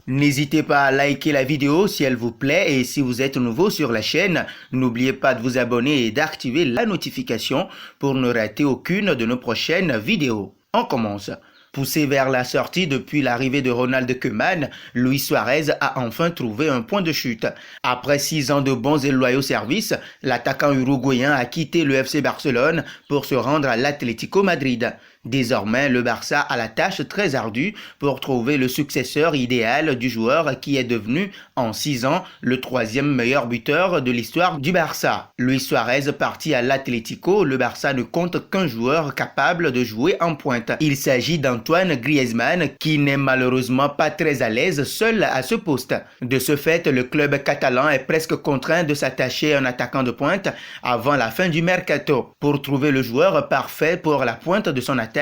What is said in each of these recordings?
N'hésitez pas à liker la vidéo si elle vous plaît et si vous êtes nouveau sur la chaîne, n'oubliez pas de vous abonner et d'activer la notification pour ne rater aucune de nos prochaines vidéos. On commence. Poussé vers la sortie depuis l'arrivée de Ronald Koeman, Luis Suarez a enfin trouvé un point de chute. Après 6 ans de bons et loyaux services, l'attaquant uruguayen a quitté le FC Barcelone pour se rendre à l'Atlético Madrid. Désormais, le Barça a la tâche très ardue pour trouver le successeur idéal du joueur qui est devenu, en 6 ans, le 3e meilleur buteur de l'histoire du Barça. Luis Suarez parti à l'Atlético, le Barça ne compte qu'un joueur capable de jouer en pointe. Il s'agit d'Antoine Griezmann qui n'est malheureusement pas très à l'aise seul à ce poste. De ce fait, le club catalan est presque contraint de s'attacher à un attaquant de pointe avant la fin du mercato. Pour trouver le joueur parfait pour la pointe de son attaque,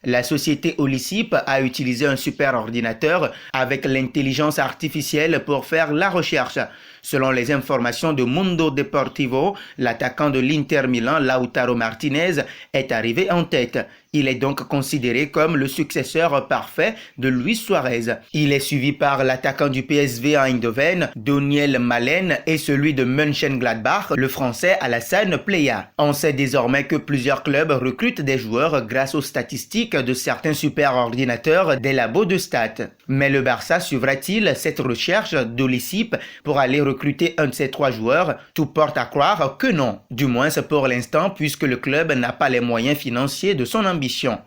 la société Olicip a utilisé un super ordinateur avec l'intelligence artificielle pour faire la recherche. Selon les informations de Mundo Deportivo, l'attaquant de l'Inter Milan, Lautaro Martinez, est arrivé en tête. Il est donc considéré comme le successeur parfait de Luis Suarez. Il est suivi par l'attaquant du PSV à Eindhoven, Daniel Malen, et celui de Mönchengladbach, le français Alassane Plea. On sait désormais que plusieurs clubs recrutent des joueurs grâce aux statistiques de certains superordinateurs des labos de stats. Mais le Barça suivra-t-il cette recherche d'Olicip pour aller recruter un de ces 3 joueurs? Tout porte à croire que non. Du moins pour l'instant, puisque le club n'a pas les moyens financiers de son ambition.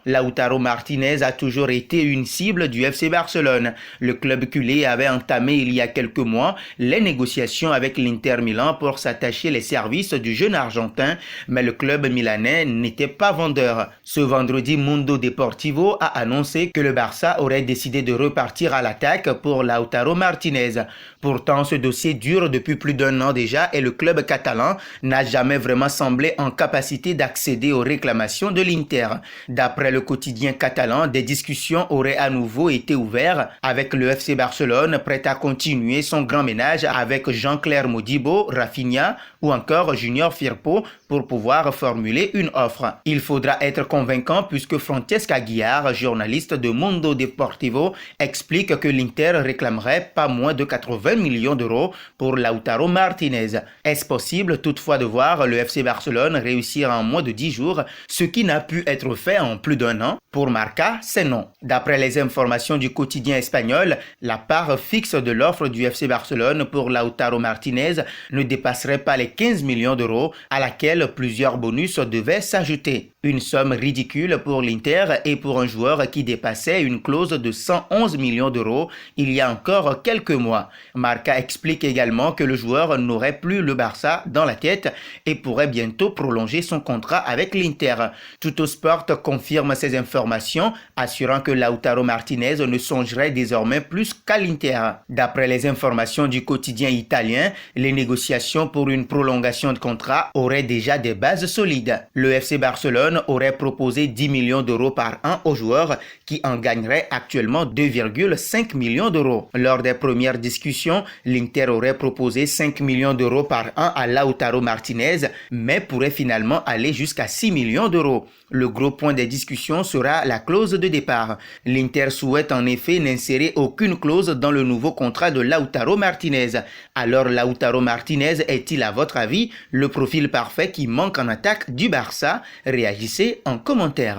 Lautaro Martinez a toujours été une cible du FC Barcelone. Le club culé avait entamé il y a quelques mois les négociations avec l'Inter Milan pour s'attacher les services du jeune Argentin, mais le club milanais n'était pas vendeur. Ce vendredi, Mundo Deportivo a annoncé que le Barça aurait décidé de repartir à l'attaque pour Lautaro Martinez. Pourtant, ce dossier dure depuis plus d'1 an déjà et le club catalan n'a jamais vraiment semblé en capacité d'accéder aux réclamations de l'Inter. D'après le quotidien catalan, des discussions auraient à nouveau été ouvertes avec le FC Barcelone, prêt à continuer son grand ménage avec Jean-Claire Modibo, Rafinha ou encore Junior Firpo pour pouvoir formuler une offre. Il faudra être convaincant puisque Francesca Guillard, journaliste de Mundo Deportivo, explique que l'Inter réclamerait pas moins de 80 millions d'euros pour Lautaro Martinez. Est-ce possible toutefois de voir le FC Barcelone réussir en moins de 10 jours, ce qui n'a pu être fait en plus d'1 an? Pour Marca, c'est non. D'après les informations du quotidien espagnol, la part fixe de l'offre du FC Barcelone pour Lautaro Martinez ne dépasserait pas les 15 millions d'euros, à laquelle plusieurs bonus devaient s'ajouter. Une somme ridicule pour l'Inter et pour un joueur qui dépassait une clause de 111 millions d'euros il y a encore quelques mois. Marca explique également que le joueur n'aurait plus le Barça dans la tête et pourrait bientôt prolonger son contrat avec l'Inter. Tuttosport confirme ces informations, assurant que Lautaro Martinez ne songerait désormais plus qu'à l'Inter. D'après les informations du quotidien italien, les négociations pour une prolongation de contrat auraient déjà des bases solides. Le FC Barcelone aurait proposé 10 millions d'euros par an aux joueurs qui en gagneraient actuellement 2,5 millions d'euros. Lors des premières discussions, l'Inter aurait proposé 5 millions d'euros par an à Lautaro Martinez, mais pourrait finalement aller jusqu'à 6 millions d'euros. Le gros point des discussions sera la clause de départ. L'Inter souhaite en effet n'insérer aucune clause dans le nouveau contrat de Lautaro Martinez. Alors Lautaro Martinez est-il à votre avis le profil parfait qui manque en attaque du Barça? Réagissez en commentaire.